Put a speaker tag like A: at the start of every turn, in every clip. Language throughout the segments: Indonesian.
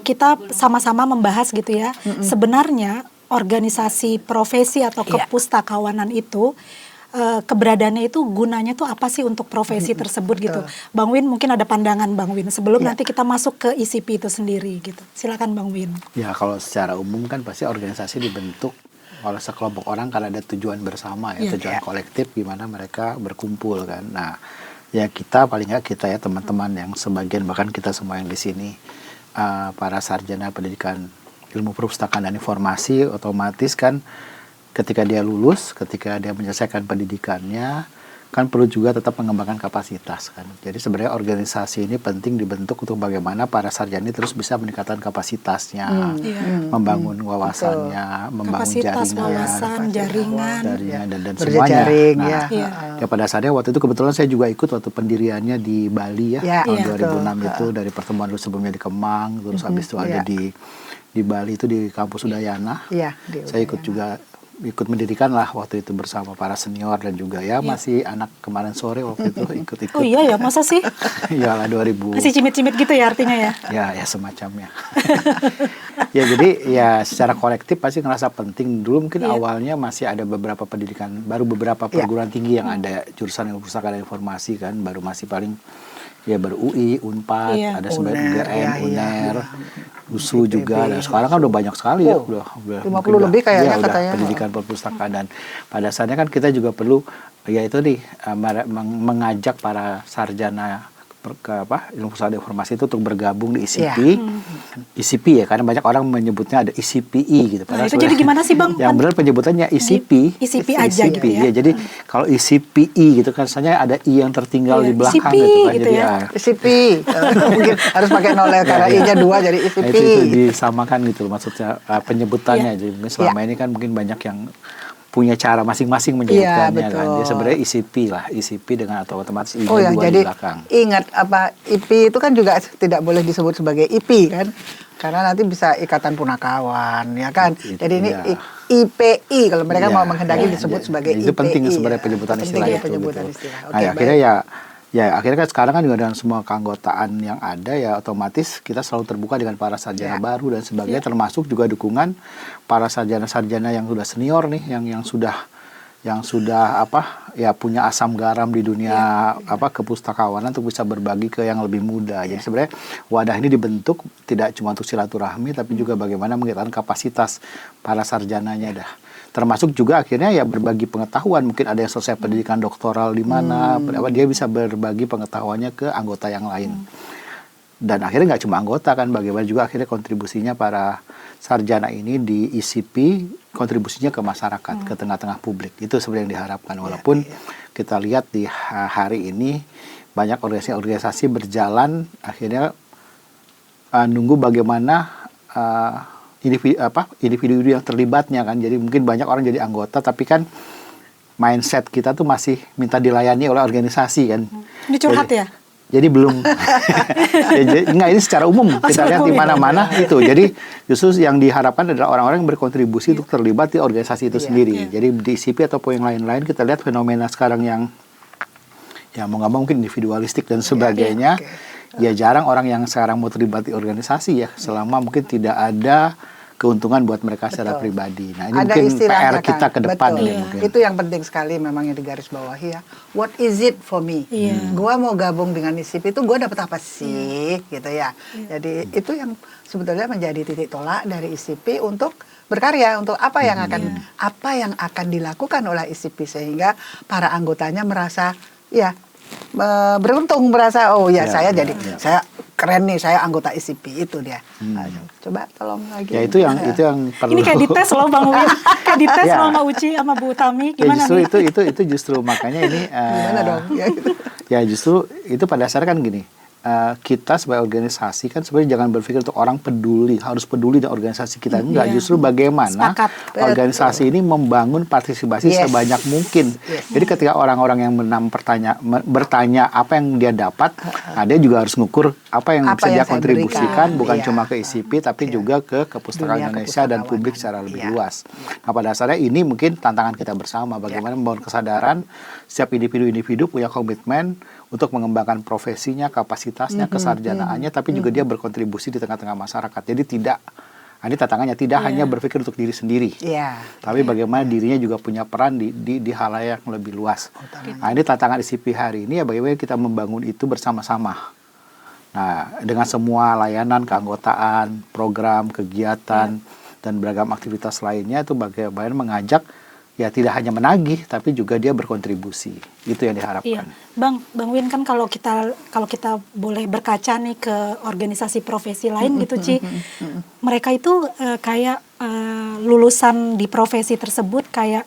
A: kita sama-sama membahas gitu ya. Sebenarnya organisasi profesi atau kepustakawanan itu keberadaannya itu gunanya tuh apa sih untuk profesi tersebut gitu. Bang Win mungkin ada pandangan Bang Win sebelum nanti kita masuk ke ICP itu sendiri gitu. Silakan Bang Win.
B: Ya kalau secara umum kan pasti organisasi dibentuk oleh sekelompok orang karena ada tujuan bersama ya, tujuan kolektif gimana mereka berkumpul kan. Nah, ya kita paling nggak kita ya teman-teman yang sebagian bahkan kita semua yang di sini para sarjana pendidikan ilmu perpustakaan dan informasi otomatis kan ketika dia lulus, ketika dia menyelesaikan pendidikannya, kan perlu juga tetap mengembangkan kapasitas kan. Jadi sebenarnya organisasi ini penting dibentuk untuk bagaimana para sarjana ini terus bisa meningkatkan kapasitasnya, membangun wawasannya, membangun
A: kapasitas,
B: jaringan,
A: wawasan, jaringan
B: dan semuanya.
C: Nah,
B: ya pada saatnya waktu itu kebetulan saya juga ikut waktu pendiriannya di Bali ya, tahun 2006 itu dari pertemuan dulu sebelumnya di Kemang, terus habis itu ada di Bali itu di kampus Udayana. Saya ikut mendirikan lah waktu itu bersama para senior dan juga masih anak kemarin sore waktu itu ikut-ikut.
A: Oh iya ya, masa sih?
B: Iyalah 2000.
A: Masih cimit-cimit gitu ya artinya ya?
B: Ya semacamnya. Ya jadi ya secara kolektif pasti ngerasa penting. Dulu mungkin awalnya masih ada beberapa pendidikan, baru beberapa perguruan tinggi yang ada jurusan ilmu perpustakaan dan informasi kan, baru masih paling baru UI, Unpad, ada sebenarnya UGM, UNER, USU juga. Dan sekarang kan udah banyak sekali ya, udah
C: 50 lebih kayaknya katanya.
B: Pendidikan perpustakaan dan pada saatnya kan kita juga perlu yaitu mengajak para sarjana ilmu perpustakaan informasi itu untuk bergabung di ICP. ICP ya, karena banyak orang menyebutnya ada ICPI gitu.
A: Nah, itu jadi gimana sih Bang?
B: Yang benar penyebutannya ICP.
A: ICP aja gitu ya.
B: Jadi kalau ICPI gitu kan, rasanya ada I yang tertinggal di belakang
A: ICP,
B: gitu kan.
A: gitu
B: jadi
A: ya.
C: ICP. Mungkin harus pakai nolnya karena I-nya 2 jadi ICP.
B: Nah, itu disamakan gitu maksudnya penyebutannya. Jadi mungkin selama ini kan mungkin banyak yang punya cara masing-masing menyebutkannya kan. Dia sebenarnya ICP lah, ICP dengan atau otomatis I-nya 2
C: jadi
B: di belakang.
C: Ingat IP itu kan juga tidak boleh disebut sebagai IP kan. Karena nanti bisa ikatan punakawan ya kan. Jadi ini IPI kalau mereka mau menghendaki disebut sebagai IPI.
B: Itu penting sebenarnya penyebutan istilah itu. Nah, akhirnya akhirnya kan sekarang kan juga dengan semua keanggotaan yang ada ya otomatis kita selalu terbuka dengan para sarjana baru dan sebagainya, termasuk juga dukungan para sarjana-sarjana yang sudah senior nih, yang sudah punya asam garam di dunia kepustakawanan untuk bisa berbagi ke yang lebih muda. Jadi sebenarnya wadah ini dibentuk tidak cuma untuk silaturahmi tapi juga bagaimana meningkatkan kapasitas para sarjananya dah. Termasuk juga akhirnya ya berbagi pengetahuan. Mungkin ada yang selesai pendidikan doktoral di mana, dia bisa berbagi pengetahuannya ke anggota yang lain. Dan akhirnya nggak cuma anggota kan, bagaimana juga akhirnya kontribusinya para sarjana ini di ICP, kontribusinya ke masyarakat, ke tengah-tengah publik. Itu sebenarnya yang diharapkan. Walaupun kita lihat di hari ini banyak organisasi-organisasi berjalan, akhirnya nunggu bagaimana individu yang terlibatnya kan. Jadi mungkin banyak orang jadi anggota tapi kan mindset kita tuh masih minta dilayani oleh organisasi kan.
A: Ini curhat ya?
B: Jadi belum enggak, ini secara umum kita lihat di mana-mana itu. Jadi justru yang diharapkan adalah orang-orang yang berkontribusi untuk terlibat di organisasi itu sendiri. Jadi di ICP ataupun yang lain-lain kita lihat fenomena sekarang yang mau nggak mau mungkin individualistik dan sebagainya. Ya jarang orang yang sekarang mau terlibat di organisasi ya, selama mungkin tidak ada keuntungan buat mereka secara pribadi. Nah ini
C: ada
B: mungkin PR
C: kan?
B: kita ke depan ya mungkin.
C: Itu yang penting sekali memang yang digarisbawahi ya. What is it for me? Gua mau gabung dengan ICP itu gua dapat apa sih gitu ya. Jadi itu yang sebetulnya menjadi titik tolak dari ICP untuk berkarya, untuk apa yang akan dilakukan oleh ICP sehingga para anggotanya merasa beruntung, merasa saya saya keren nih, saya anggota ICP itu dia. Coba tolong lagi.
B: Ya itu yang perlu.
A: Ini kayak dites loh Bang Win. Kayak dites loh sama Uci sama Bu Tami. Gimana
B: justru nih? itu justru makanya ini
C: gimana dong?
B: Ya justru itu pada dasarnya kan gini. Kita sebagai organisasi kan sebenarnya jangan berpikir untuk orang harus peduli dengan organisasi kita. Enggak, justru bagaimana organisasi ini membangun partisipasi sebanyak mungkin. Jadi ketika orang-orang yang bertanya apa yang dia dapat, dia juga harus ngukur apa yang bisa dia kontribusikan, bukan cuma ke ICP tapi juga ke Kepustakaan Indonesia dan publik secara lebih luas. Nah pada dasarnya ini mungkin tantangan kita bersama, bagaimana membangun kesadaran setiap individu-individu punya komitmen untuk mengembangkan profesinya, kapasitasnya, kesarjanaannya, tapi juga dia berkontribusi di tengah-tengah masyarakat. Jadi tidak, ini tantangannya, tidak hanya berpikir untuk diri sendiri, tapi bagaimana dirinya juga punya peran di halayak yang lebih luas. Nah, ini tantangan ICP hari ini ya, bagaimana kita membangun itu bersama-sama. Nah, dengan semua layanan, keanggotaan, program, kegiatan, dan beragam aktivitas lainnya, itu bagaimana mengajak ya tidak hanya menagih, tapi juga dia berkontribusi. Itu yang diharapkan.
A: Bang Win, kan kalau kita boleh berkaca nih ke organisasi profesi lain gitu, Ci, mereka itu kayak lulusan di profesi tersebut kayak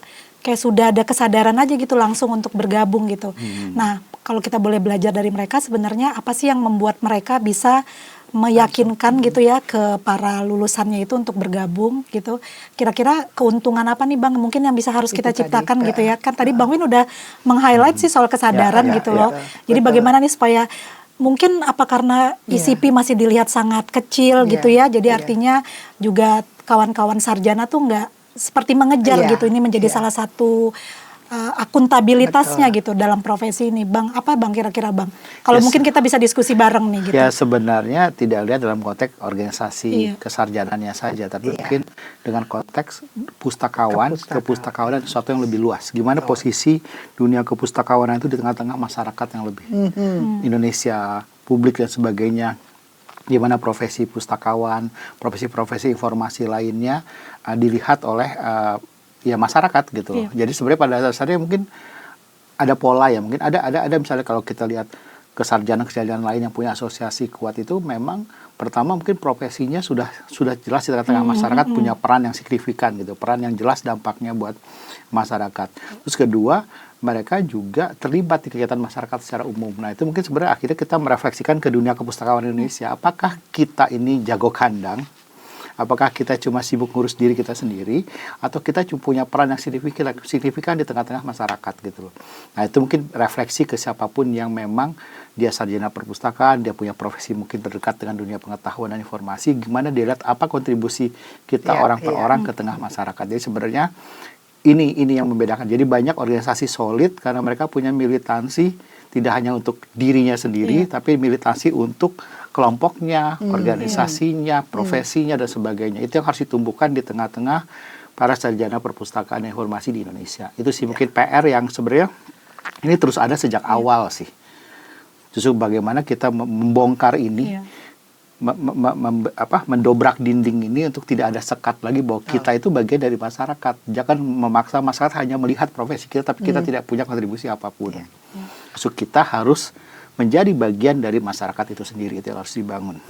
A: sudah ada kesadaran aja gitu langsung untuk bergabung gitu. Nah, kalau kita boleh belajar dari mereka, sebenarnya apa sih yang membuat mereka bisa meyakinkan gitu ya ke para lulusannya itu untuk bergabung gitu. Kira-kira keuntungan apa nih Bang mungkin yang harus kita ciptakan gitu ya. Kan tadi Bang Win udah meng-highlight sih soal kesadaran gitu loh. Jadi bagaimana nih supaya mungkin apa karena ICP masih dilihat sangat kecil gitu ya. Jadi artinya juga kawan-kawan sarjana tuh nggak seperti mengejar gitu. Ini menjadi salah satu akuntabilitasnya gitu dalam profesi ini. Bang, apa Bang kira-kira Bang? Kalau mungkin kita bisa diskusi bareng nih gitu.
B: Ya sebenarnya tidak lihat dalam konteks organisasi kesarjanaannya saja, tapi mungkin dengan konteks kepustakawanan sesuatu yang lebih luas. Gimana posisi dunia kepustakawanan itu di tengah-tengah masyarakat yang lebih Indonesia, publik dan sebagainya. Gimana profesi pustakawan, profesi-profesi informasi lainnya dilihat oleh ya masyarakat gitu loh. Jadi sebenarnya pada dasarnya mungkin ada pola ya, mungkin ada misalnya kalau kita lihat kesarjanaan lain yang punya asosiasi kuat itu memang pertama mungkin profesinya sudah jelas di tengah-tengah masyarakat punya peran yang signifikan gitu, peran yang jelas dampaknya buat masyarakat. Terus kedua, mereka juga terlibat di kegiatan masyarakat secara umum. Nah, itu mungkin sebenarnya akhirnya kita merefleksikan ke dunia kepustakawanan Indonesia. Apakah kita ini jago kandang? Apakah kita cuma sibuk ngurus diri kita sendiri, atau kita cuma punya peran yang signifikan di tengah-tengah masyarakat gitu loh. Nah, itu mungkin refleksi ke siapapun yang memang dia sarjana perpustakaan, dia punya profesi mungkin terdekat dengan dunia pengetahuan dan informasi, gimana dia lihat apa kontribusi kita orang per orang ke tengah masyarakat. Jadi sebenarnya ini yang membedakan. Jadi banyak organisasi solid karena mereka punya militansi tidak hanya untuk dirinya sendiri, tapi militansi untuk kelompoknya, organisasinya, profesinya dan sebagainya. Itu yang harus ditumbuhkan di tengah-tengah para sarjana perpustakaan dan informasi di Indonesia. Itu sih mungkin PR yang sebenarnya ini terus ada sejak awal sih. Justru bagaimana kita membongkar ini, mendobrak dinding ini untuk tidak ada sekat lagi bahwa kita itu bagian dari masyarakat. Jangan memaksa masyarakat hanya melihat profesi kita, tapi kita tidak punya kontribusi apapun. Justru kita harus menjadi bagian dari masyarakat itu sendiri, itu yang harus dibangun.